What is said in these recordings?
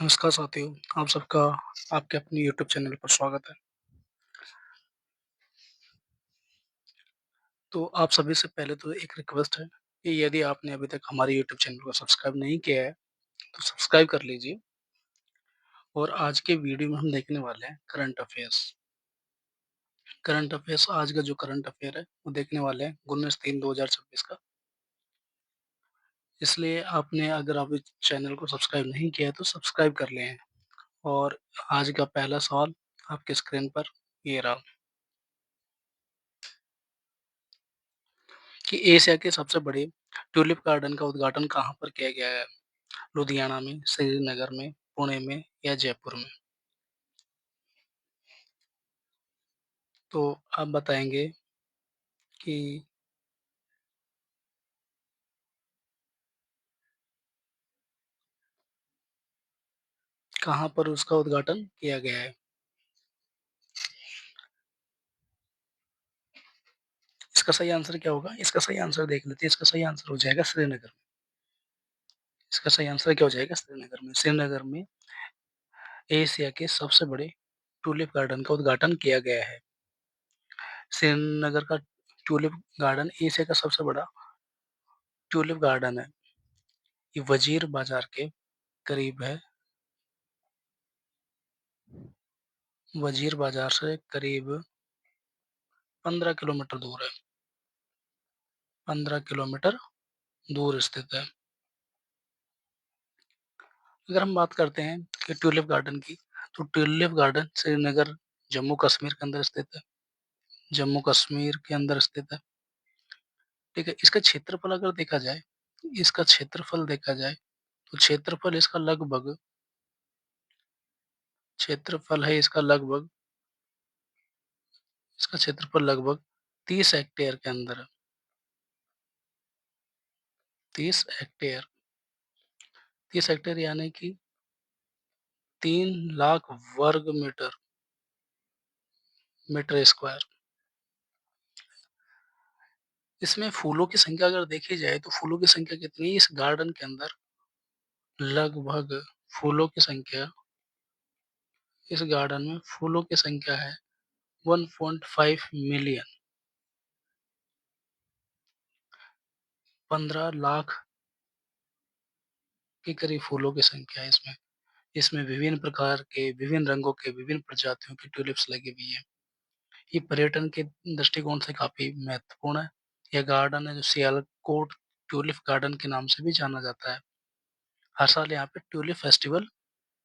नमस्कार साथियों, आप सबका आपके अपने यूट्यूब चैनल पर स्वागत है। तो आप सभी से पहले तो एक रिक्वेस्ट है कि यदि आपने अभी तक हमारे यूट्यूब चैनल को सब्सक्राइब नहीं किया है, तो सब्सक्राइब कर लीजिए। और आज के वीडियो में हम देखने वाले हैं करंट अफ़ेयर्स। करंट अफ़ेयर्स आज का जो करंट अफ़ेयर है, वो देखने वाले हैं 19/3/2026 का। इसलिए आपने अगर आप इस चैनल को सब्सक्राइब नहीं किया है, तो सब्सक्राइब कर लें। और आज का पहला सवाल आपकी स्क्रीन पर ये रहा कि एशिया के सबसे बड़े ट्यूलिप गार्डन का उद्घाटन कहाँ पर किया गया है? लुधियाना में, श्रीनगर में, पुणे में या जयपुर में? तो आप बताएँगे कि कहाँ पर उसका उद्घाटन किया गया है? इसका सही आंसर क्या होगा? इसका सही आंसर देख लेते हैं। इसका सही आंसर हो जाएगा श्रीनगर में। इसका सही आंसर क्या हो जाएगा? श्रीनगर में। श्रीनगर में एशिया के सबसे बड़े ट्यूलिप गार्डन का उद्घाटन किया गया है। श्रीनगर का ट्यूलिप गार्डन एशिया का सबसे बड़ा ट्यूलिप गार्डन है। ये वजीर बाज़ार के करीब है। वजीर बाज़ार से करीब 15 किलोमीटर दूर है। 15 किलोमीटर दूर स्थित है। अगर हम बात करते हैं कि ट्यूलिप गार्डन की, तो ट्यूलिप गार्डन श्रीनगर, जम्मू कश्मीर के अंदर स्थित है। जम्मू कश्मीर के अंदर स्थित है, ठीक है? इसका क्षेत्रफल अगर देखा जाए, इसका क्षेत्रफल देखा जाए, तो क्षेत्रफल है इसका क्षेत्रफल लगभग 30 हेक्टेयर के अंदर है। 30 हेक्टेयर 30 हेक्टेयर यानी कि 3 लाख वर्ग मीटर स्क्वायर। इसमें फूलों की संख्या अगर देखी जाए, तो फूलों की संख्या कितनी है इस गार्डन के अंदर? लगभग फूलों की संख्या इस गार्डन में फूलों की संख्या है 1.5 मिलियन। 15 लाख के करीब फूलों की संख्या है इसमें। इसमें विभिन्न प्रकार के, विभिन्न रंगों के, विभिन्न प्रजातियों की ट्यूलिप्स लगी हुई हैं। ये पर्यटन के दृष्टिकोण से काफ़ी महत्वपूर्ण है। यह गार्डन है जो सियालकोट ट्यूलिप गार्डन के नाम से भी जाना जाता है। हर साल यहाँ पे ट्यूलिप फेस्टिवल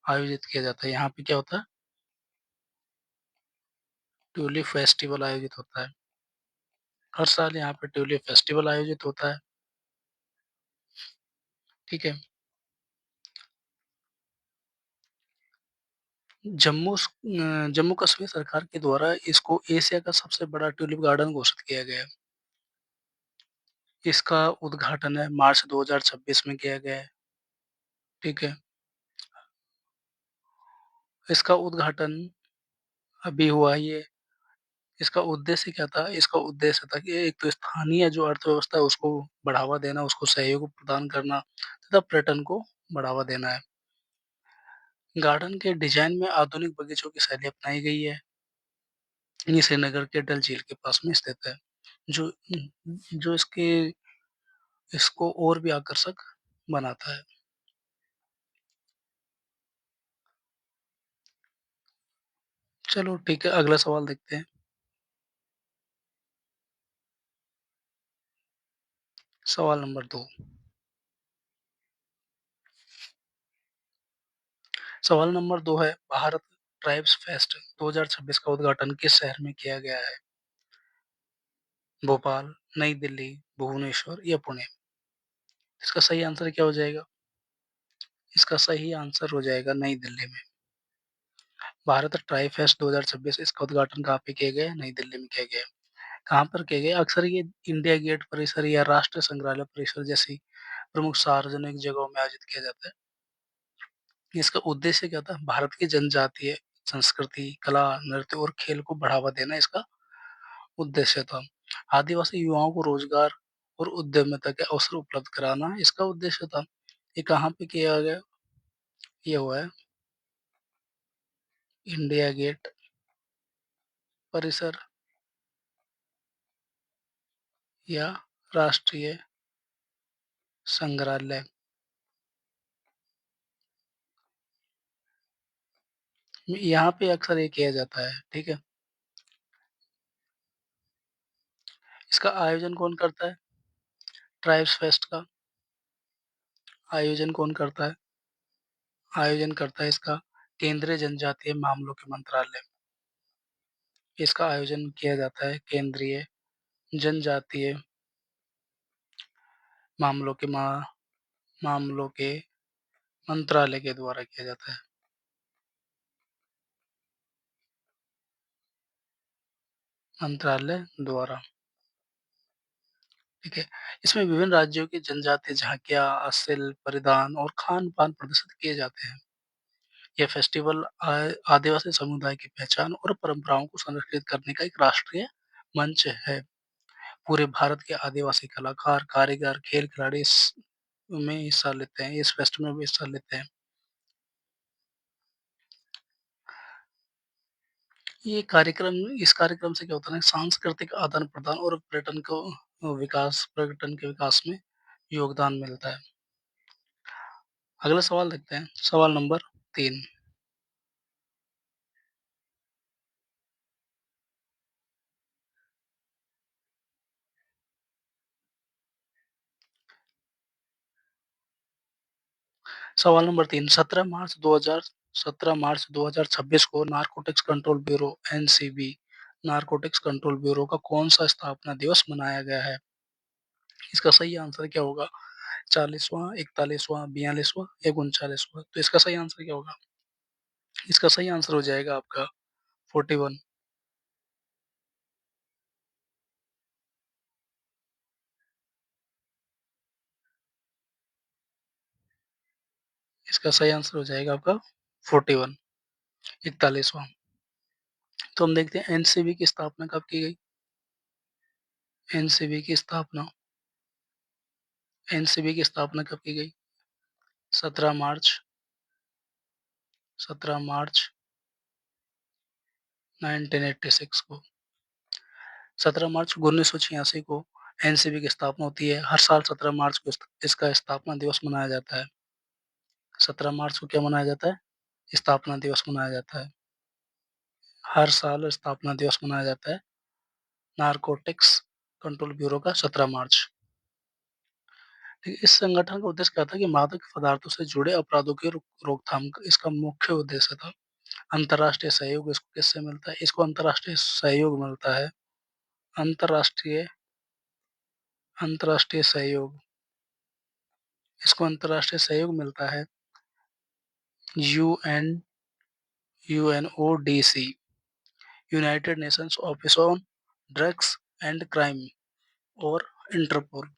आयोजित किया जाता है। यहाँ पे क्या होता है? ट्यूलिप फेस्टिवल आयोजित होता है। हर साल यहाँ पे ट्यूलिप फेस्टिवल आयोजित होता है, ठीक है? जम्मू कश्मीर सरकार के द्वारा इसको एशिया का सबसे बड़ा ट्यूलिप गार्डन घोषित किया गया है। इसका उद्घाटन है मार्च 2026 में किया गया है, ठीक है? इसका उद्घाटन अभी हुआ ही है। इसका उद्देश्य क्या था? इसका उद्देश्य था कि एक तो स्थानीय जो अर्थव्यवस्था है उसको बढ़ावा देना, उसको सहयोग प्रदान करना तथा पर्यटन को बढ़ावा देना है। गार्डन के डिज़ाइन में आधुनिक बगीचों की शैली अपनाई गई है। ये श्रीनगर के डल झील के पास में स्थित है, जो जो इसको और भी आकर्षक बनाता है। चलो ठीक है, अगला सवाल देखते हैं। सवाल नंबर 2। सवाल नंबर 2 है, भारत ट्राइब्स फेस्ट 2026 का उद्घाटन किस शहर में किया गया है? भोपाल, नई दिल्ली, भुवनेश्वर या पुणे? इसका सही आंसर क्या हो जाएगा? इसका सही आंसर हो जाएगा नई दिल्ली में। भारत ट्राई फेस्ट 2026 इसका उद्घाटन कहाँ पे किया गया है? नई दिल्ली में किया गया है। कहाँ पर किया गया? अक्सर ये इंडिया गेट परिसर या राष्ट्रीय संग्रहालय परिसर जैसी प्रमुख सार्वजनिक जगहों में आयोजित किया जाता है। इसका उद्देश्य क्या था? भारत की जनजातीय संस्कृति, कला, नृत्य और खेल को बढ़ावा देना इसका उद्देश्य था। आदिवासी युवाओं को रोजगार और उद्यमिता के अवसर उपलब्ध कराना इसका उद्देश्य था। ये कहाँ पे किया गया? ये हुआ है इंडिया गेट परिसर या राष्ट्रीय संग्रहालय। यहाँ पे अक्सर ये किया जाता है, ठीक है? इसका आयोजन कौन करता है? ट्राइब्स फेस्ट का आयोजन कौन करता है? आयोजन करता है इसका केंद्रीय जनजातीय मामलों के मंत्रालय। इसका आयोजन किया जाता है केंद्रीय जनजातीय मामलों के मामलों के मंत्रालय के द्वारा किया जाता है। मंत्रालय द्वारा, ठीक है? इसमें विभिन्न राज्यों की जनजातीय झांकियाँ, शिल्प, परिधान और खान-पान प्रदर्शित किए जाते हैं। यह फेस्टिवल आदिवासी समुदाय की पहचान और परंपराओं को संरक्षित करने का एक राष्ट्रीय मंच है। पूरे भारत के आदिवासी कलाकार, कारीगर, खेल खिलाड़ी में हिस्सा लेते हैं, इस फेस्ट में भी हिस्सा लेते हैं। इस कार्यक्रम से क्या होता है ना, सांस्कृतिक आदान-प्रदान और पर्यटन के विकास में योगदान मिलता है। अगला सवाल देखते हैं, सवाल नंबर 3। सवाल नंबर 3, 17 मार्च 2026 को नारकोटिक्स कंट्रोल ब्यूरो का कौन-सा स्थापना दिवस मनाया गया है? इसका सही आंसर क्या होगा? 40वाँ, 41वाँ, 42वाँ या 39वाँ? तो इसका सही आंसर क्या होगा? इसका सही आंसर हो जाएगा आपका 41। इसका सही आंसर हो जाएगा आपका 41, 41वाँ। तो हम देखते हैं एनसीबी की स्थापना कब की गई? एनसीबी की स्थापना एनसीबी की स्थापना कब की गई? 17 मार्च 17 मार्च 1986 को। 17 मार्च 1986 को एनसीबी की स्थापना होती है। हर साल 17 मार्च को इसका स्थापना दिवस मनाया जाता है। 17 मार्च को क्या मनाया जाता है? स्थापना दिवस मनाया जाता है। हर साल स्थापना दिवस मनाया जाता है नारकोटिक्स कंट्रोल ब्यूरो का 17 मार्च। ठीक है, इस संगठन का उद्देश्य क्या था कि मादक पदार्थों से जुड़े अपराधों की रोकथाम इसका मुख्य उद्देश्य था। अंतर्राष्ट्रीय सहयोग इसको किससे मिलता है? इसको अंतर्राष्ट्रीय सहयोग मिलता है। अंतर्राष्ट्रीय अंतर्राष्ट्रीय सहयोग इसको अंतर्राष्ट्रीय सहयोग मिलता है UN UNODC, United Nations office on drugs and crime और इंटरपोल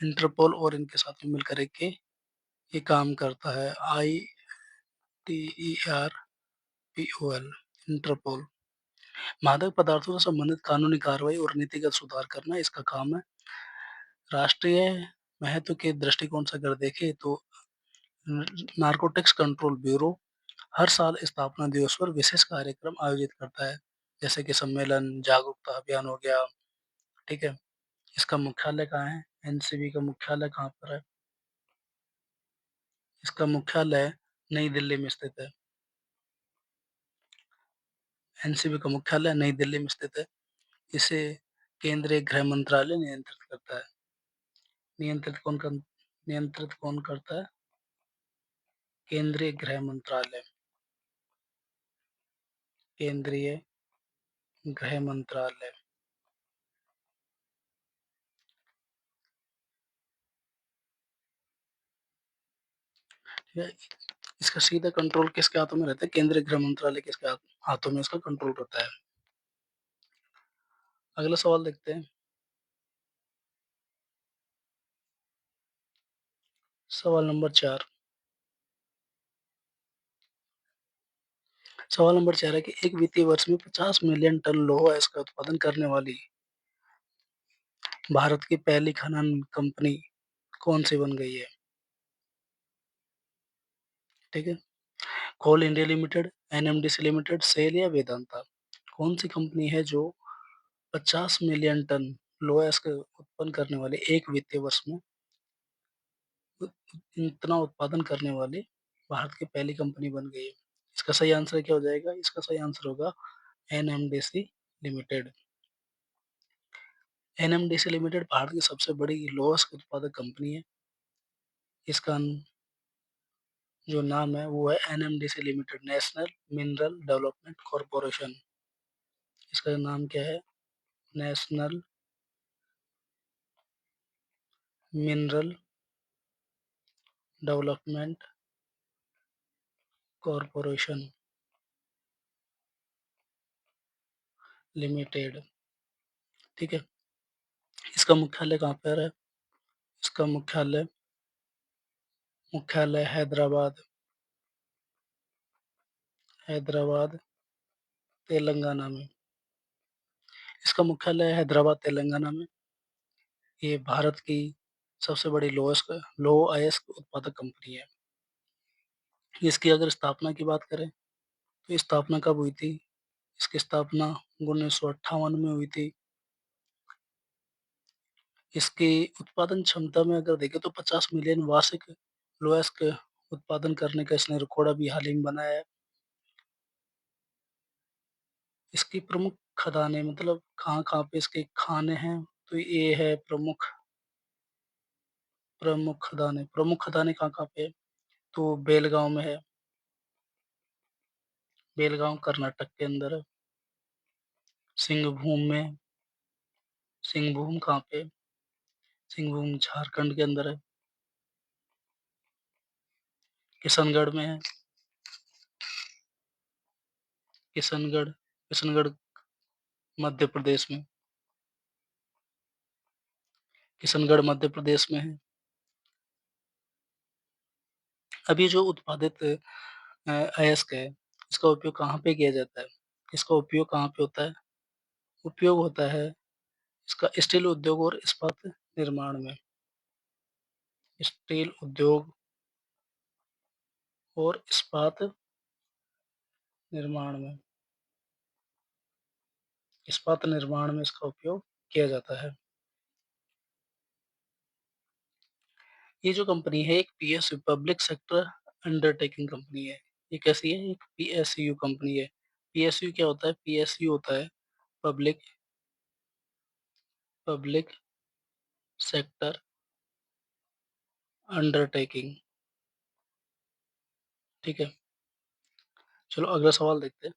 इंटरपोल और इनके साथ में मिलकर के ये काम करता है। ITERPOL Interpol. मादक पदार्थों से संबंधित कानूनी कार्रवाई और नीतिगत सुधार करना इसका काम है। राष्ट्रीय महत्व के दृष्टिकोण से अगर देखें तो नारकोटिक्स कंट्रोल ब्यूरो हर साल स्थापना दिवस पर विशेष कार्यक्रम आयोजित करता है, जैसे कि सम्मेलन, जागरूकता अभियान हो गया, ठीक है? इसका मुख्यालय कहाँ है? एनसीबी का मुख्यालय कहाँ पर है? इसका मुख्यालय नई दिल्ली में स्थित है। एनसीबी का मुख्यालय नई दिल्ली में स्थित है। इसे केंद्रीय गृह मंत्रालय नियंत्रित करता है। नियंत्रित कौन करता है? केंद्रीय गृह मंत्रालय। केंद्रीय गृह मंत्रालय। ठीक है? इसका सीधा कंट्रोल किसके हाथों में रहता है? केंद्रीय गृह मंत्रालय किसके हाथों में इसका कंट्रोल रहता है? अगला सवाल देखते हैं। सवाल नंबर 4। सवाल नंबर 4 है कि एक वित्तीय वर्ष में 50 मिलियन टन लौह अयस्क का उत्पादन करने वाली भारत की पहली खनन कंपनी कौन सी बन गई है? ठीक है? Coal India Limited, NMDC limited, SAIL या वेदांता? कौन सी कंपनी है जो 50 मिलियन टन लोहा उत्पन्न करने वाले एक वित्तीय वर्ष में उ इतना उत्पादन करने वाली भारत की पहली कंपनी बन गई है? इसका सही आंसर क्या हो जाएगा? इसका सही आंसर होगा NMDC limited. NMDC limited Bharat की सबसे बड़ी लोहा उत्पादक कंपनी है। इसका जो नाम है वो है NMDC limited, national mineral development corporation. इसका नाम क्या है? National mineral development corporation limited. ठीक है। इसका मुख्यालय कहाँ पर है? इसका मुख्यालय हैदराबाद, हैदराबाद तेलंगाना में। इसका मुख्यालय हैदराबाद तेलंगाना में। ये भारत की सबसे बड़ी लौह अयस्क उत्पादक कंपनी है। इसकी अगर स्थापना की बात करें तो स्थापना कब हुई थी? इसकी स्थापना 1958 में हुई थी। इसकी उत्पादन क्षमता में अगर देखें तो 50 मिलियन वार्षिक लौह अयस्क उत्पादन करने का इसने रिकॉर्ड अभी हाल ही में बनाया है। इसकी प्रमुख खदानें मतलब कहाँ-कहाँ पे इसके खाने हैं, तो ये है प्रमुख खदानें कहाँ-कहाँ पे है? तो बेलगाँव में है, बेलगाँव कर्नाटक के अंदर है। सिंहभूम में, सिंहभूम कहाँ पे है? सिंहभूम झारखंड के अंदर है। किशनगढ़ में है, किशनगढ़ मध्य प्रदेश में, किशनगढ़ मध्य प्रदेश में है। अभी जो उत्पादित अयस्क है, इसका उपयोग कहाँ पे किया जाता है? इसका उपयोग कहाँ पे होता है? उपयोग होता है इसका स्टील उद्योग और इस्पात निर्माण में। स्टील उद्योग और इस्पात निर्माण में, इस्पात निर्माण में इसका उपयोग किया जाता है। ये जो कंपनी है एक PSU public sector undertaking company है। ये कैसी है? एक पीएसयू कंपनी है। पीएसयू क्या होता है? पीएसयू होता है पब्लिक पब्लिक सेक्टर अंडरटेकिंग। ठीक है। चलो अगला सवाल देखते हैं।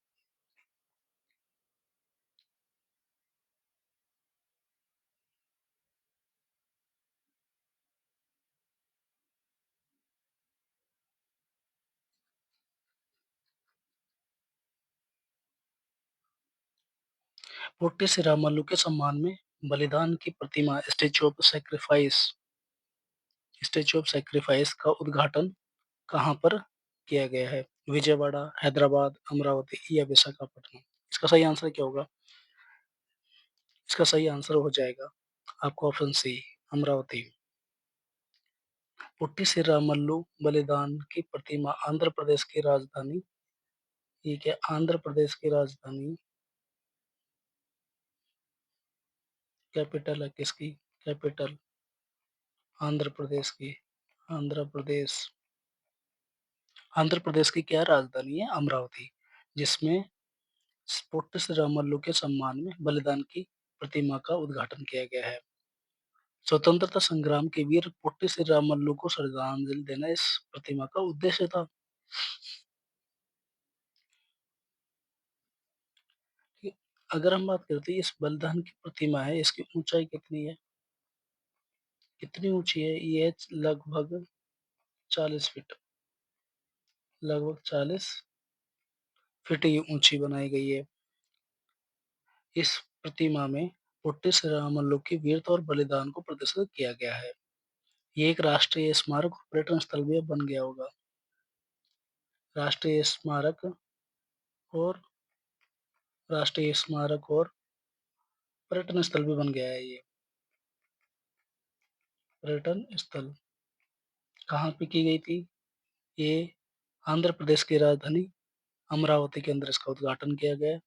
पोटी श्री रामालू के सम्मान में बलिदान की प्रतिमा स्टेचू ऑफ सैक्रिफाइस का उद्घाटन कहाँ पर किया गया है? विजयवाड़ा, हैदराबाद, अमरावती या विशाखापट्टनम? इसका सही आंसर क्या होगा? इसका सही आंसर हो जाएगा आपका ऑप्शन सी, अमरावती। पुट्टी श्रीरामल्लु बलिदान की प्रतिमा आंध्र प्रदेश की राजधानी, ये क्या आंध्र प्रदेश की राजधानी कैपिटल है किसकी? कैपिटल आंध्र प्रदेश की, आंध्र प्रदेश आंध्र प्रदेश की क्या राजधानी है? अमरावती, जिसमें पुट्टी श्रीरामल्लु के सम्मान में बलिदान की प्रतिमा का उद्घाटन किया गया है। स्वतंत्रता संग्राम के वीर पुट्टी श्रीरामल्लु को श्रद्धांजलि देना इस प्रतिमा का उद्देश्य था। ठीक है। अगर हम बात करते हैं इस बलिदान की प्रतिमा है, इसकी ऊंचाई कितनी है? कितनी ऊंची है? ये लगभग 40 फीट, लगभग 40 फीट ये ऊंची बनाई गई है। इस प्रतिमा में पुट्टी श्रीरामल्लु की वीरता और बलिदान को प्रदर्शित किया गया है। ये एक राष्ट्रीय स्मारक और पर्यटन स्थल भी बन गया होगा। राष्ट्रीय स्मारक और पर्यटन स्थल भी बन गया है ये। पर्यटन स्थल कहाँ पे की गई थी? ये आंध्र प्रदेश की राजधानी अमरावती के अंदर इसका उद्घाटन किया गया।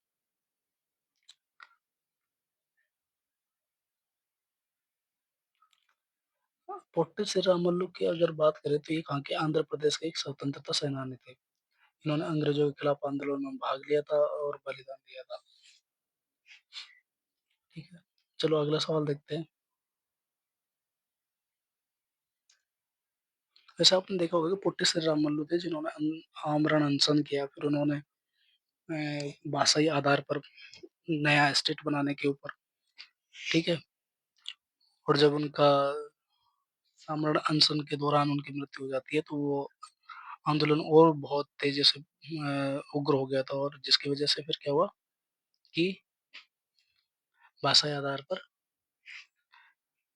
पोट्टी श्रीरामुलु की अगर बात करें तो ये कहाँ के आंध्र प्रदेश के एक स्वतंत्रता सेनानी थे। इन्होंने अंग्रेजों के खिलाफ आंदोलन में भाग लिया था और बलिदान दिया था। ठीक है, चलो अगला सवाल देखते हैं। वैसे आपने देखा होगा कि पोट्टी श्रीरामुलु थे जिन्होंने आमरण अनशन किया, फिर उन्होंने भाषाई आधार पर नया स्टेट बनाने के ऊपर, ठीक है, और जब उनका आमरण अनशन के दौरान उनकी मृत्यु हो जाती है तो वो आंदोलन और बहुत तेजी से उग्र हो गया था, और जिसकी वजह से फिर क्या हुआ कि भाषाई आधार पर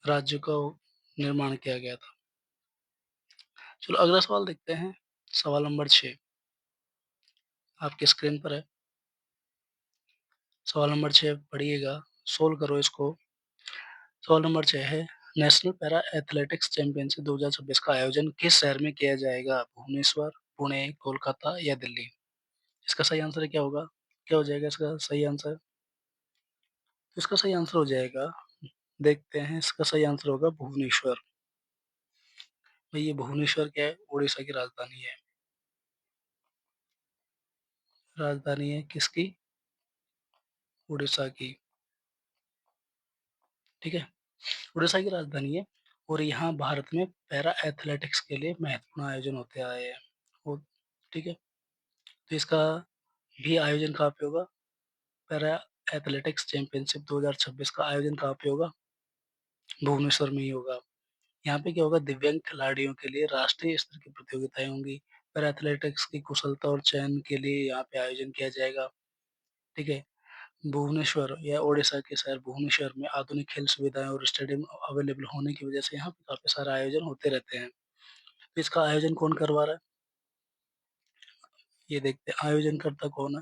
राज्य का निर्माण किया गया था। चलो अगला सवाल देखते हैं। सवाल नंबर 6 आपकी स्क्रीन पर है। सवाल नंबर 6 पढ़िएगा, सोल्व करो इसको। सवाल नंबर 6 है, नेशनल पैरा एथलेटिक्स चैंपियनशिप 2026 का आयोजन किस शहर में किया जाएगा? भुवनेश्वर, पुणे, कोलकाता या दिल्ली? इसका सही आंसर क्या होगा? क्या हो जाएगा इसका सही आंसर? इसका सही आंसर हो जाएगा, देखते हैं, इसका सही आंसर होगा भुवनेश्वर। भाई ये भुवनेश्वर क्या है? उड़ीसा की राजधानी है। राजधानी है किसकी? उड़ीसा की। ठीक है, उड़ीसा की राजधानी है। और यहाँ भारत में पैरा एथलेटिक्स के लिए महत्वपूर्ण आयोजन होते आए हैं। और ठीक है, तो इसका भी आयोजन कहाँ पे होगा? पैरा एथलेटिक्स चैंपियनशिप 2026 का आयोजन कहाँ पे होगा? भुवनेश्वर में ही होगा। यहाँ पे क्या होगा? दिव्यांग खिलाड़ियों के लिए राष्ट्रीय स्तर की प्रतियोगिताएं होंगी। पैरा एथलेटिक्स की कुशलता और चयन के लिए यहाँ पे आयोजन किया जाएगा। ठीक है, भुवनेश्वर या ओडिशा के शहर भुवनेश्वर में आधुनिक खेल सुविधाएं और स्टेडियम अवेलेबल होने की वजह से यहाँ पे काफी सारे आयोजन होते रहते हैं। तो इसका आयोजन कौन करवा रहा है? ये देखते हैं आयोजन करता कौन है।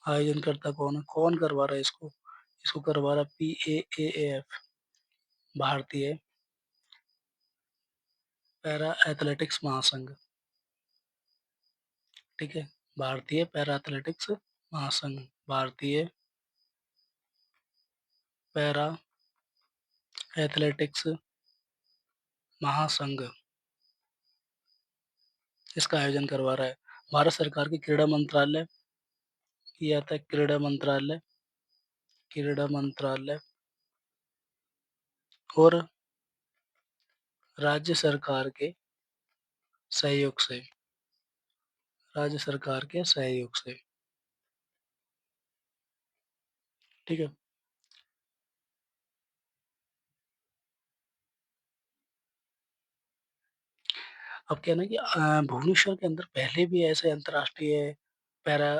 आयोजन करता कौन है? कौन करवा रहा है इसको? इसको करवा रहा PAAF, भारतीय पैरा एथलेटिक्स महासंघ। ठीक है, भारतीय पैरा एथलेटिक्स महासंघ, भारतीय पैरा एथलेटिक्स महासंघ इसका आयोजन करवा रहा है। भारत सरकार के क्रीड़ा मंत्रालय, ये आता है क्रीड़ा मंत्रालय, क्रीड़ा मंत्रालय और राज्य सरकार के सहयोग से, राज्य सरकार के सहयोग से। ठीक है, अब क्या है ना कि भुवनेश्वर के अंदर पहले भी ऐसे अंतर्राष्ट्रीय पैरा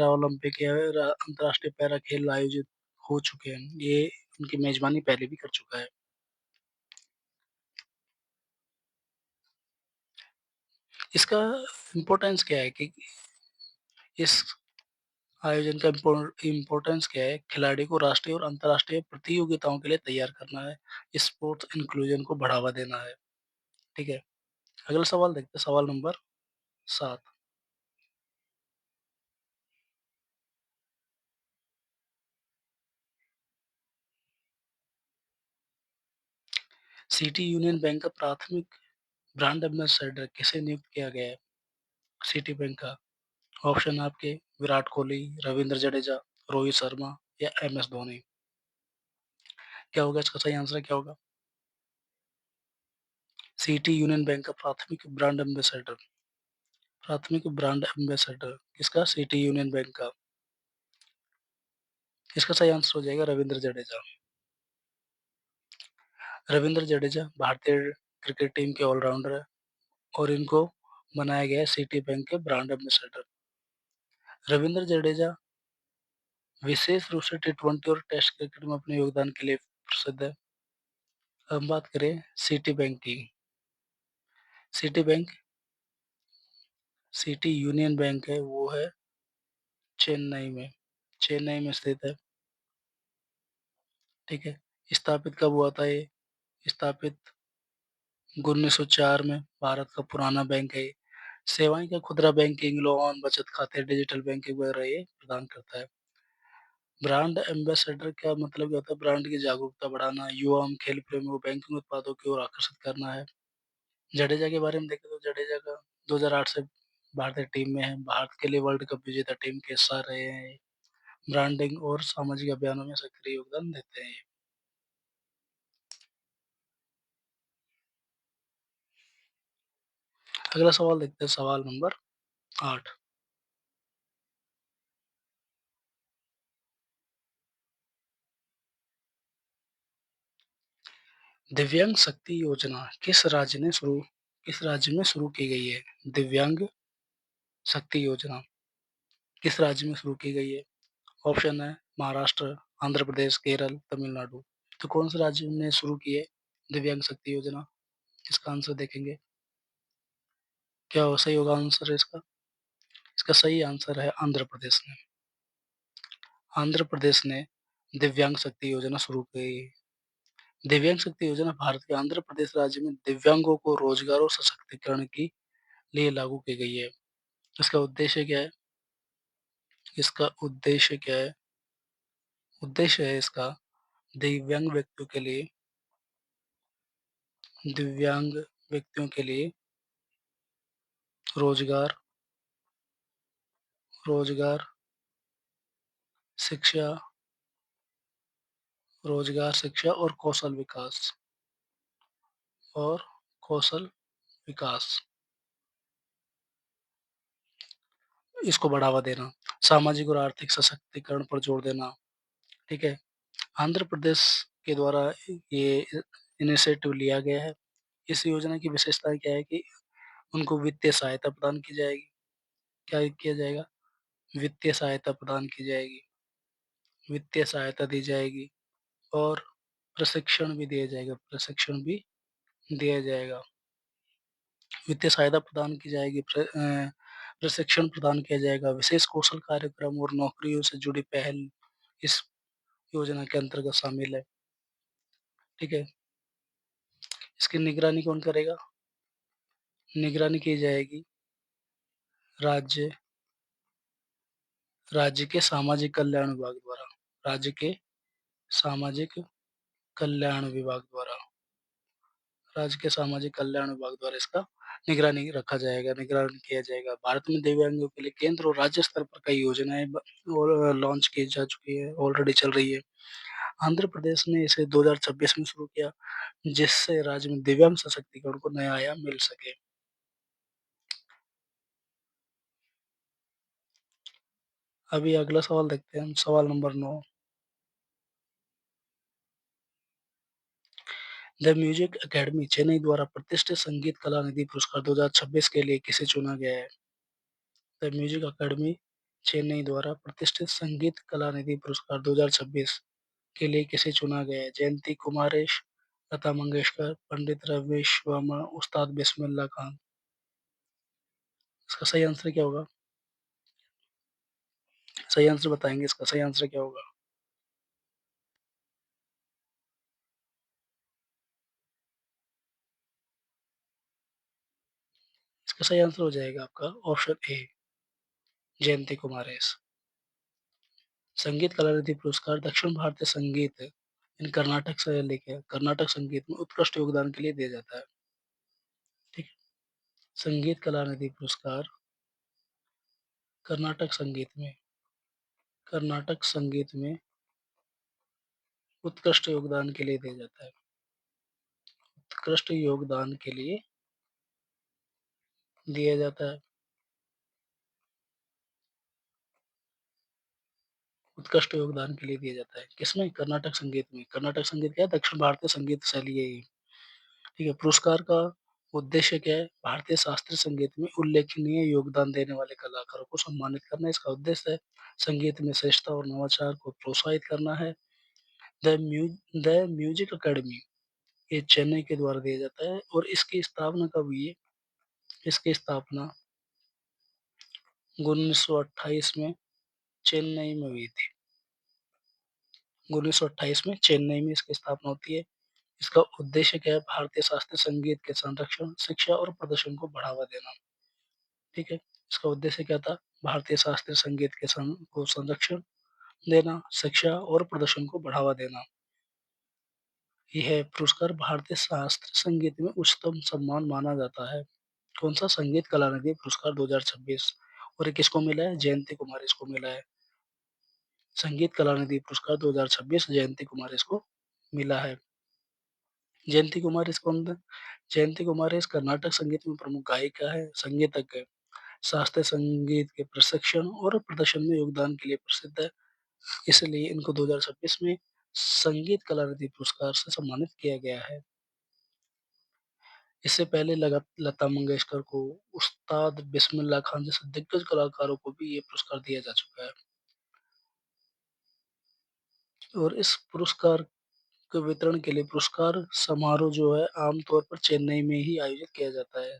ओलंपिक या अंतर्राष्ट्रीय पैरा खेल आयोजित हो चुके हैं। ये उनकी मेजबानी पहले भी कर चुका है। इसका इम्पोर्टेंस क्या है कि इस आयोजन का इम्पोर्टेंस क्या है? खिलाड़ी को राष्ट्रीय और अंतर्राष्ट्रीय प्रतियोगिताओं के लिए तैयार करना है, स्पोर्ट्स इंक्लूजन को बढ़ावा देना है। ठीक है, अगला सवाल देखते हैं, सवाल नंबर 7। सिटी यूनियन बैंक का प्राथमिक ब्रांड एम्बेसडर किसे नियुक्त किया गया है? सिटी बैंक का। ऑप्शन आपके विराट कोहली, रविंद्र जडेजा, रोहित शर्मा या MS धोनी। क्या होगा इसका सही आंसर? क्या होगा? सिटी यूनियन बैंक का प्राथमिक ब्रांड एम्बेसडर किसका? सिटी यूनियन बैंक का। इसका सही आंसर हो जाएगा रविंद्र जडेजा। रविंद्र जडेजा भारतीय क्रिकेट टीम के ऑलराउंडर है और इनको बनाया गया है सिटी बैंक के ब्रांड एम्बेसडर। रविंद्र जडेजा विशेष रूप से T20 और टेस्ट क्रिकेट में अपने योगदान के लिए प्रसिद्ध है। अब बात करें सिटी बैंक की। City bank, city union bank है वो है चेन्नई में, चेन्नई में स्थित है। ठीक है, स्थापित कब हुआ था ये? स्थापित 1904 में भारत का पुराना बैंक है ये। सेवाएँ क्या खुदरा बैंकिंग, लोन, बचत खाते, डिजिटल बैंकिंग वगैरह ये प्रदान करता है। ब्रांड एम्बेसडर क्या मतलब क्या होता है? ब्रांड की जागरूकता बढ़ाना, युवा एवं खेल प्रेमियों को बैंकिंग उत्पादों की ओर आकर्षित करना है। जडेजा के बारे में देखें तो जडेजा का 2008 से भारतीय टीम में है। भारत के लिए वर्ल्ड कप विजेता टीम के हिस्सा रहे हैं ये। ब्रांडिंग और सामाजिक अभियानों में सक्रिय योगदान देते हैं ये। अगला सवाल देखते हैं, सवाल नंबर 8। दिव्यांग शक्ति योजना किस राज्य में शुरू की गई है? दिव्यांग शक्ति योजना किस राज्य में शुरू की गई है? ऑप्शन है महाराष्ट्र, आंध्र प्रदेश, केरल, तमिलनाडु। तो कौन से राज्य ने शुरू की है दिव्यांग शक्ति योजना? इसका आंसर देखेंगे। क्या वो सही होगा आंसर है इसका? इसका सही आंसर है आंध्र प्रदेश ने। आंध्र प्रदेश ने दिव्यांग शक्ति योजना शुरू की। दिव्यांग शक्ति योजना भारत के आंध्र प्रदेश राज्य में दिव्यांगों को रोजगार और सशक्तिकरण के लिए लागू की गई है। इसका उद्देश्य क्या है? इसका उद्देश्य क्या है? उद्देश्य है इसका दिव्यांग व्यक्तियों के लिए दिव्यांग व्यक्तियों के लिए रोजगार रोजगार शिक्षा शिक्षा और कौशल विकास इसको बढ़ावा देना, सामाजिक और आर्थिक सशक्तिकरण पर जोर देना। ठीक है। आंध्र प्रदेश के द्वारा ये इनिशिएटिव लिया गया है। इस योजना की विशेषता क्या है कि उनको वित्तीय सहायता प्रदान की जाएगी। क्या किया जाएगा? वित्तीय सहायता प्रदान की जाएगी, वित्तीय सहायता दी जाएगी और प्रशिक्षण भी दिया जाएगा। वित्तीय सहायता प्रदान की जाएगी, प्रशिक्षण प्रदान किया जाएगा, विशेष कौशल कार्यक्रम और नौकरियों से जुड़ी पहल इस योजना के अंतर्गत शामिल है। ठीक है। इसकी निगरानी कौन करेगा? निगरानी की जाएगी राज्य राज्य के सामाजिक कल्याण विभाग द्वारा। राज्य के सामाजिक कल्याण विभाग द्वारा राज्य के सामाजिक कल्याण विभाग द्वारा इसका निगरानी किया जाएगा। भारत में दिव्यांगों के लिए केंद्र और राज्य स्तर पर कई योजनाएं और लॉन्च की जा चुकी है, ऑलरेडी चल रही है। आंध्र प्रदेश ने इसे 2026 में शुरू किया, जिससे राज्य में दिव्यांग सशक्तिकरण को नया आयाम मिल सके। अभी अगला सवाल देखते हैं हम, सवाल number 9। The music academy Chennai द्वारा प्रतिष्ठित संगीत कला निधि पुरस्कार 2026 के लिए किसे चुना गया है? द म्यूजिक अकेडमी चेन्नई द्वारा प्रतिष्ठित संगीत कला निधि पुरस्कार 2026 के लिए किसे चुना गया है? जयंती कुमारेश, लता मंगेशकर, पंडित रमेश वर्मा, उस्ताद बिस्मिल्लाह खान। इसका सही आंसर क्या होगा? सही आंसर बताएंगे, इसका सही आंसर क्या होगा? इसका सही आंसर हो जाएगा आपका ऑप्शन ए, जयंती कुमारेश। संगीत कला निधि पुरस्कार दक्षिण भारतीय संगीत इन कर्नाटक से लेके कर्नाटक संगीत में उत्कृष्ट योगदान के लिए दिया जाता है। ठीक है। संगीत कला निधि पुरस्कार कर्नाटक संगीत में कर्नाटक संगीत में उत्कृष्ट योगदान के लिए दिया जाता है। उत्कृष्ट योगदान के लिए दिया जाता है। उत्कृष्ट योगदान के लिए दिया जाता है। किसमें? कर्नाटक संगीत में। कर्नाटक संगीत क्या है? दक्षिण भारतीय संगीत शैली है ये। ठीक है। पुरस्कार का उद्देश्य क्या है? भारतीय शास्त्रीय संगीत में उल्लेखनीय योगदान देने वाले कलाकारों को सम्मानित करना इसका उद्देश्य है। संगीत में श्रेष्ठता और नवाचार को प्रोत्साहित करना है। The mu the music academy ये चेन्नई के द्वारा दिया जाता है और इसकी स्थापना कब हुई है? इसकी स्थापना 1928 में चेन्नई में हुई थी। 1928 में चेन्नई में इसकी स्थापना होती है। इसका उद्देश्य क्या है? भारतीय शास्त्रीय संगीत के संरक्षण, शिक्षा और प्रदर्शन को बढ़ावा देना। ठीक है? इसका उद्देश्य क्या था? भारतीय शास्त्रीय संगीत के संरक्षण देना, शिक्षा और प्रदर्शन को बढ़ावा देना। यह पुरस्कार भारतीय शास्त्रीय संगीत में उच्चतम सम्मान माना जाता है। कौन-सा? संगीत कला निधि पुरस्कार 2026 और ये किसको मिला है? जयंती कुमार इसको मिला है। संगीत कला निधि पुरस्कार 2026 जयंती कुमार इसको मिला है। जयंती कुमार कौन थे? जयंती कुमार इस कर्नाटक संगीत में प्रमुख गायिका है, संगीतज्ञ है। शास्त्रीय संगीत के प्रशिक्षण और प्रदर्शन में योगदान के लिए प्रसिद्ध है। इसलिए इनको 2026 में संगीत कला निधि पुरस्कार से सम्मानित किया गया है। इससे पहले लता मंगेशकर को, उस्ताद बिस्मिल्लाह खान जैसे दिग्गज कलाकारों को भी ये पुरस्कार दिया जा चुका है। और इस पुरस्कार के वितरण के लिए पुरस्कार समारोह जो है आमतौर पर चेन्नई में ही आयोजित किया जाता है।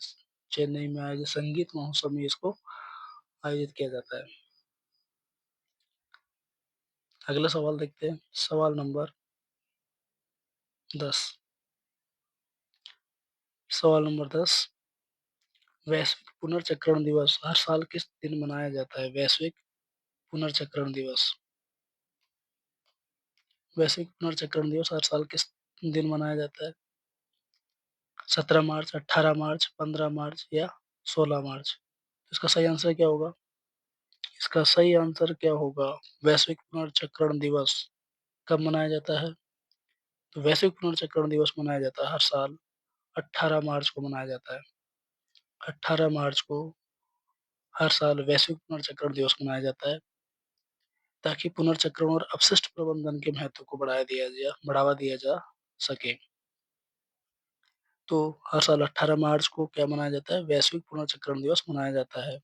चेन्नई में आयोजित संगीत महोत्सव में इसको आयोजित किया जाता है। अगला सवाल देखते हैं। सवाल नंबर 10। सवाल नंबर 10। वैश्विक पुनर्चक्रण दिवस हर साल किस दिन मनाया जाता है? वैश्विक पुनर्चक्रण दिवस। वैश्विक पुनर्चक्रण दिवस हर साल किस दिन मनाया जाता है? 17 मार्च, 18 मार्च, 15 मार्च या 16 मार्च? इसका सही आंसर क्या होगा? इसका सही आंसर क्या होगा? वैश्विक पुनर्चक्रण दिवस कब मनाया जाता है? तो वैश्विक पुनर्चक्रण दिवस मनाया जाता है हर साल 18 मार्च को मनाया जाता है। 18 मार्च को हर साल वैश्विक पुनर्चक्रण दिवस मनाया जाता है ताकि पुनर्चक्रण और अपशिष्ट प्रबंधन के महत्व को बढ़ावा दिया जा सके। तो हर साल 18 मार्च को क्या मनाया जाता है? वैश्विक पुनर्चक्रण दिवस मनाया जाता है।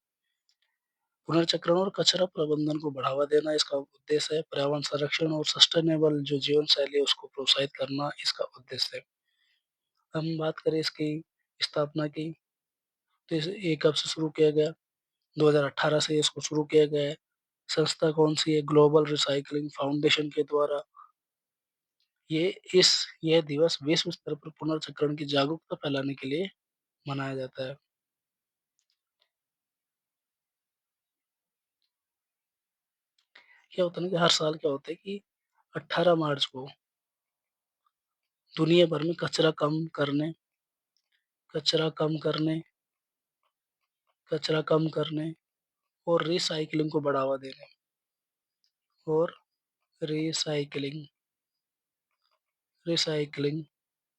पुनर्चक्रण और कचरा प्रबंधन को बढ़ावा देना इसका उद्देश्य है। पर्यावरण संरक्षण और सस्टेनेबल जो जीवन शैली है उसको प्रोत्साहित करना इसका उद्देश्य है। हम बात करें इसकी स्थापना की, तो ये कब से शुरू किया गया? 2018 से इसको शुरू किया गया है। संस्था कौन-सी है? ग्लोबल रिसाइक्लिंग फाउंडेशन के द्वारा ये इस यह दिवस विश्व स्तर पर पुनर्चक्रण की जागरूकता फैलाने के लिए मनाया जाता है। क्या होता है ना कि हर साल क्या होता है कि 18 मार्च को दुनिया भर में कचरा कम करने कचरा कम करने और रिसाइक्लिंग को बढ़ावा देने और रिसाइक्लिंग रिसाइक्लिंग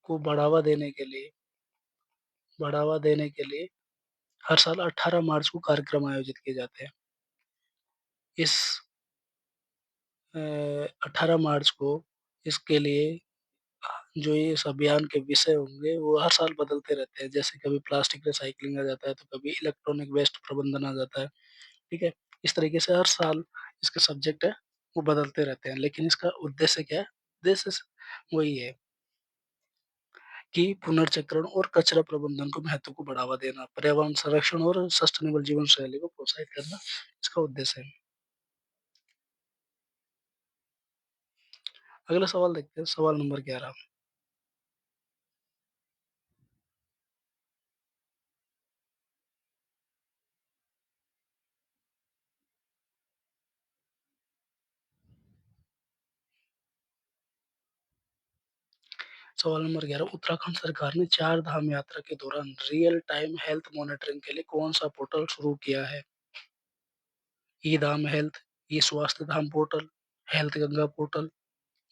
को बढ़ावा देने के लिए हर साल 18 मार्च को कार्यक्रम आयोजित किए जाते हैं। इस 18 मार्च को इसके लिए जो ये इस अभियान के विषय होंगे वो हर साल बदलते रहते हैं। जैसे कभी प्लास्टिक रिसाइक्लिंग आ जाता है, तो कभी इलेक्ट्रॉनिक वेस्ट प्रबंधन आ जाता है। ठीक है? इस तरीके से हर साल इसके सब्जेक्ट है वो बदलते रहते हैं। लेकिन इसका उद्देश्य क्या है? उद्देश्य वही है कि पुनर्चक्रण और कचरा प्रबंधन को महत्व को बढ़ावा देना, पर्यावरण संरक्षण और सस्टेनेबल जीवन शैली को प्रोत्साहित करना इसका उद्देश्य है। अगला सवाल देखते हैं, सवाल नंबर 11। सवाल नंबर 11 उत्तराखंड सरकार ने 4 धाम यात्रा के दौरान रियल टाइम हेल्थ मॉनिटरिंग के लिए कौन-सा पोर्टल शुरू किया है? ई धाम हेल्थ, ई स्वास्थ्य धाम पोर्टल, हेल्थ गंगा पोर्टल,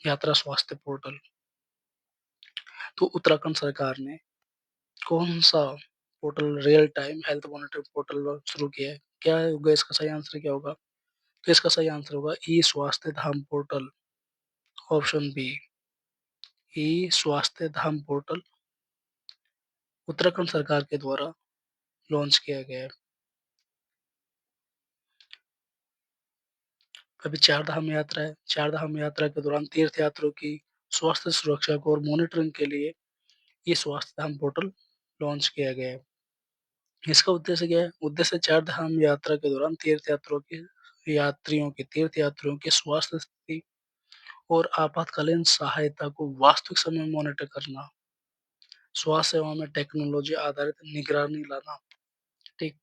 यात्रा स्वास्थ्य पोर्टल। तो उत्तराखंड सरकार ने कौन-सा portal real time health monitoring portal शुरू किया है? क्या होगा इसका सही आंसर क्या होगा? तो इसका सही आंसर होगा ई स्वास्थ्य धाम पोर्टल, ऑप्शन बी। ई स्वास्थ्य धाम पोर्टल उत्तराखंड सरकार के द्वारा लॉन्च किया गया है। अभी चार धाम यात्रा है। चार धाम यात्रा के दौरान तीर्थयात्रियों की स्वास्थ्य सुरक्षा को और मॉनिटरिंग के लिए ये स्वास्थ्य धाम पोर्टल लॉन्च किया गया है। इसका उद्देश्य क्या है? उद्देश्य चार धाम यात्रा के दौरान तीर्थयात्रियों की स्वास्थ्य स्थिति और आपातकालीन सहायता को वास्तविक समय में मॉनिटर करना, स्वास्थ्य सेवा में टेक्नोलॉजी आधारित निगरानी लाना, ठीक।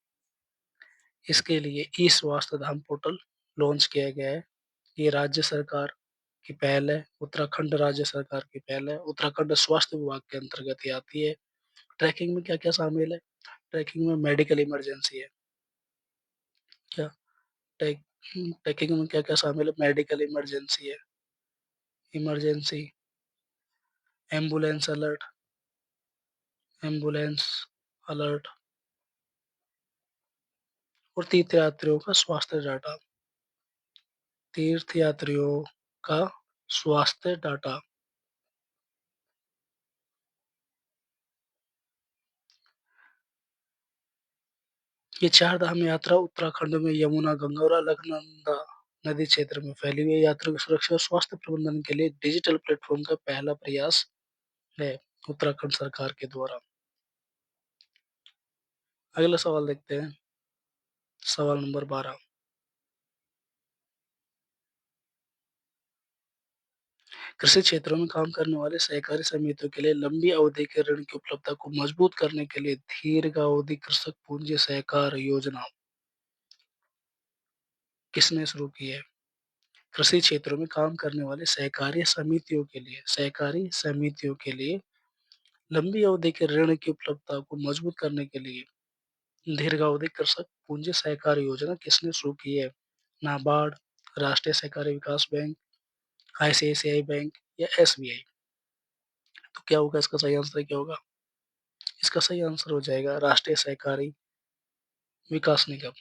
इसके लिए ई-स्वास्थ्य धाम पोर्टल लॉन्च किया गया है। ये राज्य सरकार की पहल है, उत्तराखंड राज्य सरकार की पहल है, उत्तराखंड स्वास्थ्य विभाग के अंतर्गत ये आती है। ट्रैकिंग में क्या-क्या शामिल है? ट्रैकिंग में मेडिकल इमरजेंसी है। क्या? ट्रैक ट्रैकिंग में क्या-क्या शामिल है? मेडिकल इमरजेंसी है, emergency, ambulance alert, ambulance alert और तीर्थयात्रियों का स्वास्थ्य डाटा, तीर्थयात्रियों का स्वास्थ्य डाटा। ये चार धाम यात्रा उत्तराखंड में यमुना, गंगा और अलकनंदा नदी क्षेत्र में फैली हुई यात्रियों की सुरक्षा और स्वास्थ्य प्रबंधन के लिए डिजिटल प्लेटफॉर्म का पहला प्रयास है उत्तराखंड सरकार के द्वारा। अगला सवाल देखते हैं, सवाल नंबर 12। कृषि क्षेत्रों में काम करने वाले सहकारी समितियों के लिए लंबी अवधि के ऋण की उपलब्धता को मजबूत करने के लिए दीर्घावधि कृषक पूंजी सहकार योजना किसने शुरू की है? कृषि क्षेत्रों में काम करने वाले सहकारी समितियों के लिए लंबी अवधि के ऋण की उपलब्धता को मजबूत करने के लिए दीर्घावधि कृषक पूंजी सहकार योजना किसने शुरू की है? नाबार्ड, राष्ट्रीय सहकारी विकास बैंक, आईसीआईसीआई बैंक या एसबीआई। तो क्या होगा इसका सही आंसर क्या होगा? इसका सही आंसर हो जाएगा राष्ट्रीय सहकारी विकास निगम।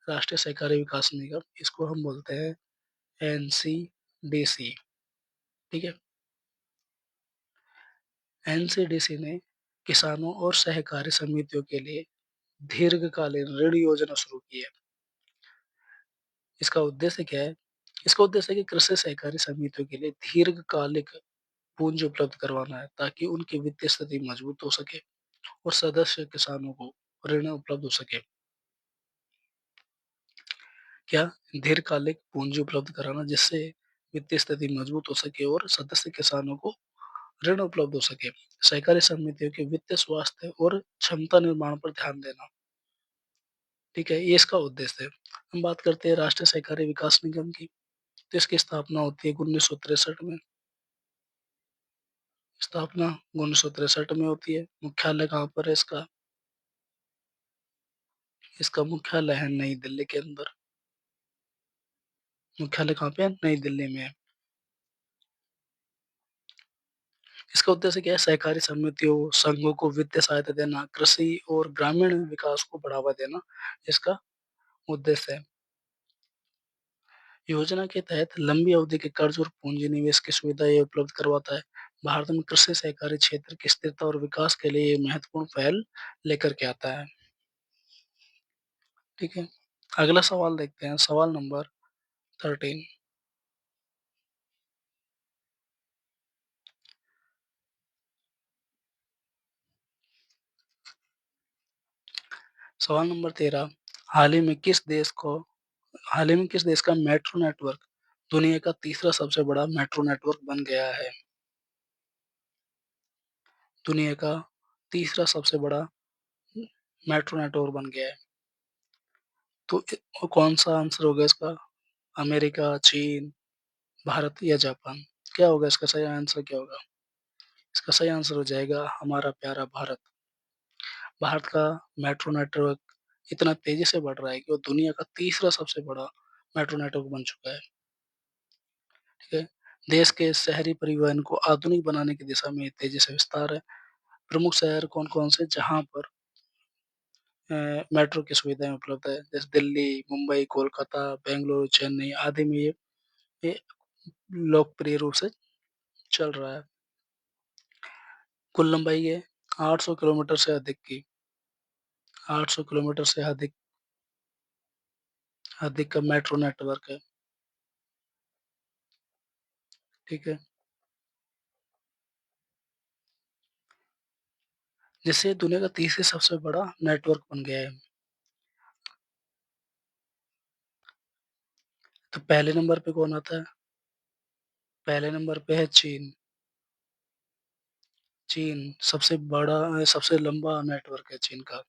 राष्ट्रीय सहकारी विकास निगम, इसको हम बोलते हैं एनसीडीसी, ठीक है। एनसीडीसी ने किसानों और सहकारी समितियों के लिए दीर्घकालीन ऋण योजना शुरू की है। इसका उद्देश्य क्या है? इसका उद्देश्य है कि कृषि सहकारी समितियों के लिए दीर्घकालिक पूंजी उपलब्ध करवाना है ताकि उनकी वित्तीय स्थिति मजबूत हो सके और सदस्य किसानों को ऋण उपलब्ध हो सके। क्या? दीर्घकालिक पूंजी उपलब्ध कराना जिससे वित्तीय स्थिति मजबूत हो सके और सदस्य किसानों को ऋण उपलब्ध हो सके। सहकारी समितियों के वित्तीय स्वास्थ्य और क्षमता निर्माण पर ध्यान देना, ठीक है, ये इसका उद्देश्य है। हम बात करते हैं राष्ट्रीय सहकारी विकास निगम की, तो इसकी स्थापना होती है 1963 में। स्थापना 1963 में होती है। मुख्यालय कहाँ पर है इसका? इसका मुख्यालय है नई दिल्ली के अंदर। मुख्यालय कहाँ पे है? नई दिल्ली में है। इसका उद्देश्य क्या है? सहकारी समितियों, संघों को वित्तीय सहायता देना, कृषि और ग्रामीण विकास को बढ़ावा देना, इसका उद्देश्य है। योजना के तहत लंबी अवधि के कर्ज और पूंजी निवेश की सुविधा ये उपलब्ध करवाता है। भारत में कृषि सहकारी क्षेत्र की स्थिरता और विकास के लिए ये महत्वपूर्ण पहल लेकर के आता है। ठीक है। अगला सवाल देखते हैं, सवाल नंबर 13। सवाल नंबर 13। हाल ही में किस देश को हाल ही में किस देश का मेट्रो नेटवर्क दुनिया का तीसरा सबसे बड़ा मेट्रो नेटवर्क बन गया है? दुनिया का तीसरा सबसे बड़ा मेट्रो नेटवर्क बन गया है। तो कौन सा आंसर होगा इसका? अमेरिका, चीन, भारत या जापान? क्या होगा इसका सही आंसर क्या होगा? इसका सही आंसर हो जाएगा हमारा प्यारा भारत। भारत का मेट्रो नेटवर्क इतना तेजी से बढ़ रहा है कि वो दुनिया का तीसरा सबसे बड़ा मेट्रो नेटवर्क बन चुका है। ठीक है। देश के शहरी परिवहन को आधुनिक बनाने की दिशा में तेजी से विस्तार है। प्रमुख शहर कौन-कौन से जहाँ पर मेट्रो की सुविधाएँ उपलब्ध है? जैसे दिल्ली, मुंबई, कोलकाता, बेंगलुरु, चेन्नई आदि में ये लोकप्रिय रूप से चल रहा है। कुल लंबाई है 800 किलोमीटर से अधिक की, 800 किलोमीटर से अधिक का मेट्रो नेटवर्क है। ठीक है। जिससे दुनिया का तीसरी सबसे बड़ा नेटवर्क बन गया है। तो पहले नंबर पे कौन आता है? पहले नंबर पे है चीन। चीन सबसे बड़ा सबसे लंबा नेटवर्क है चीन का।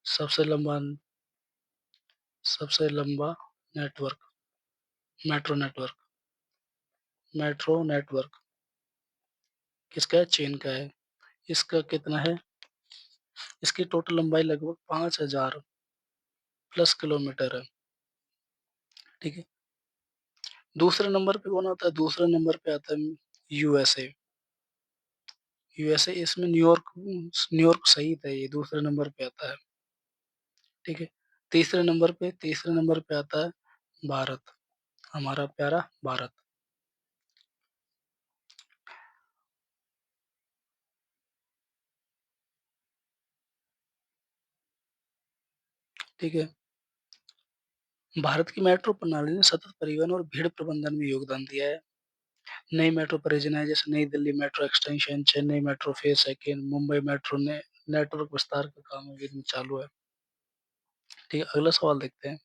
सबसे लंबा सबसे लंबा network, metro network, metro network किसका है? चीन का है। इसका कितना है? इसकी टोटल लंबाई लगभग 5000 प्लस किलोमीटर है। ठीक है। दूसरे नंबर पे कौन आता है? दूसरे नंबर पे आता है यूएसए। यूएसए इसमें न्यूयॉर्क, न्यूयॉर्क सहित है, ये दूसरे नंबर पे आता है। ठीक है। तीसरे नंबर पे आता है भारत, हमारा प्यारा भारत। ठीक है। भारत की मेट्रो प्रणाली ने सतत परिवहन और भीड़ प्रबंधन में योगदान दिया है। नई मेट्रो परियोजनाएं जैसे नई Delhi metro extension, Chennai metro phase second, Mumbai metro ने नेटवर्क विस्तार का काम अभी भी चालू है। ठीक है, अगला सवाल देखते हैं।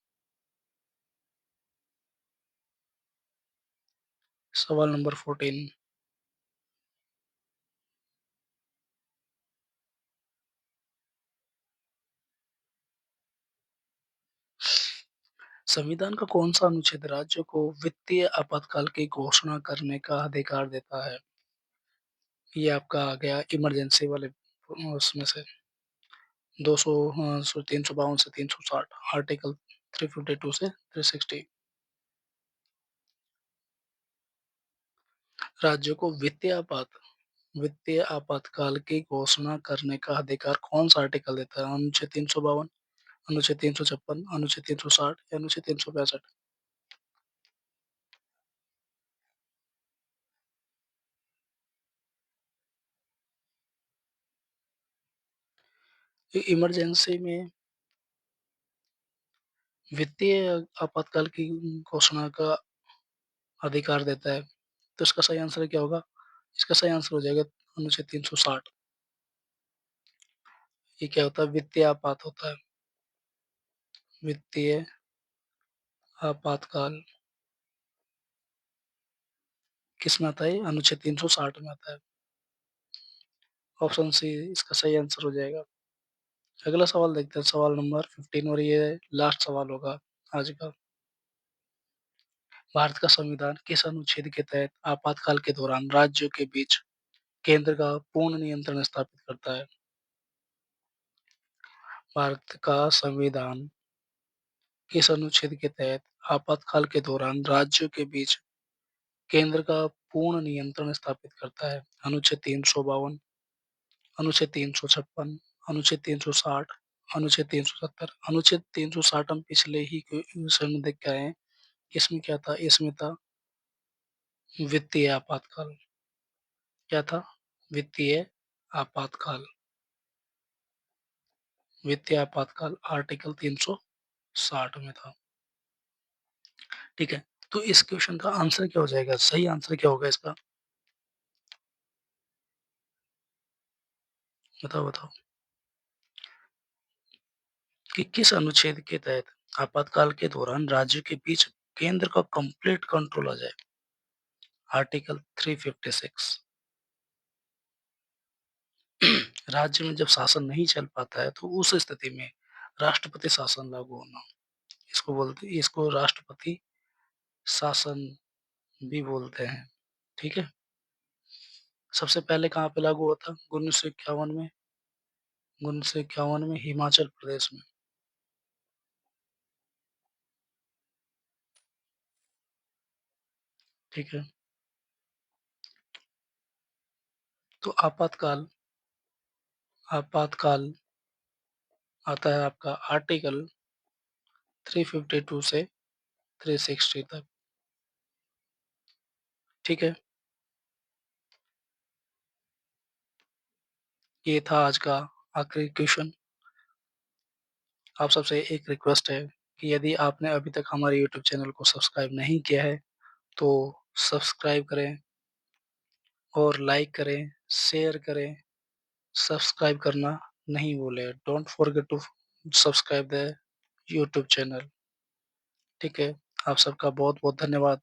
सवाल नंबर 14। संविधान का कौन सा अनुच्छेद राज्यों को वित्तीय आपातकाल की घोषणा करने का अधिकार देता है? ये आपका आ गया इमरजेंसी वाले उसमें से 200 352 से 360, आर्टिकल 352 से 360। राज्यों को वित्तीय आपातकाल की घोषणा करने का अधिकार कौन सा आर्टिकल देता है? अनुच्छेद 352, अनुच्छेद 356, अनुच्छेद 360 या अनुच्छेद 365? इमरजेंसी में वित्तीय आपातकाल की घोषणा का अधिकार देता है, तो इसका सही आंसर क्या होगा? इसका सही आंसर हो जाएगा अनुच्छेद 360। ये क्या होता है? वित्तीय आपात होता है। वित्तीय आपातकाल किस में आता है? अनुच्छेद 360 में आता है। ऑप्शन सी इसका सही आंसर हो जाएगा। अगला सवाल देखते हैं, सवाल नंबर 15, और ये लास्ट सवाल होगा आज का। भारत का संविधान किस अनुच्छेद के तहत आपातकाल के दौरान राज्यों के बीच केंद्र का पूर्ण नियंत्रण स्थापित करता है? भारत का संविधान किस अनुच्छेद के तहत आपातकाल के दौरान राज्यों के बीच केंद्र का पूर्ण नियंत्रण स्थापित करता है? अनुच्छेद 352, अनुच्छेद 356, अनुच्छेद 360, अनुच्छेद 370। अनुच्छेद 360 हम पिछले ही विषय में देख के आए हैं। इसमें क्या था? इसमें था वित्तीय आपातकाल। क्या था? वित्तीय आपातकाल। वित्तीय आपातकाल आर्टिकल 360 में था। ठीक है। तो इस क्वेश्चन का आंसर क्या हो जाएगा? सही आंसर क्या होगा इसका? बताओ बताओ कि किस अनुच्छेद के तहत आपातकाल के दौरान राज्यों के बीच केंद्र का कंप्लीट कंट्रोल आ जाए? आर्टिकल 356। राज्य में जब शासन नहीं चल पाता है तो उस स्थिति में राष्ट्रपति शासन लागू होना, इसको राष्ट्रपति शासन भी बोलते हैं। ठीक है। सबसे पहले कहाँ पे लागू हुआ था? 1951 में। 1951 में हिमाचल प्रदेश में। ठीक है। तो आपातकाल आता है आपका आर्टिकल 352 से 360 तक। ठीक है। ये था आज का आखिरी क्वेश्चन। आप सबसे एक रिक्वेस्ट है कि यदि आपने अभी तक हमारे यूट्यूब चैनल को सब्सक्राइब नहीं किया है तो सब्सक्राइब करें और लाइक करें, शेयर करें। सब्सक्राइब करना नहीं भूलें। Don't forget to subscribe the YouTube channel. ठीक है। आप सबका बहुत बहुत धन्यवाद।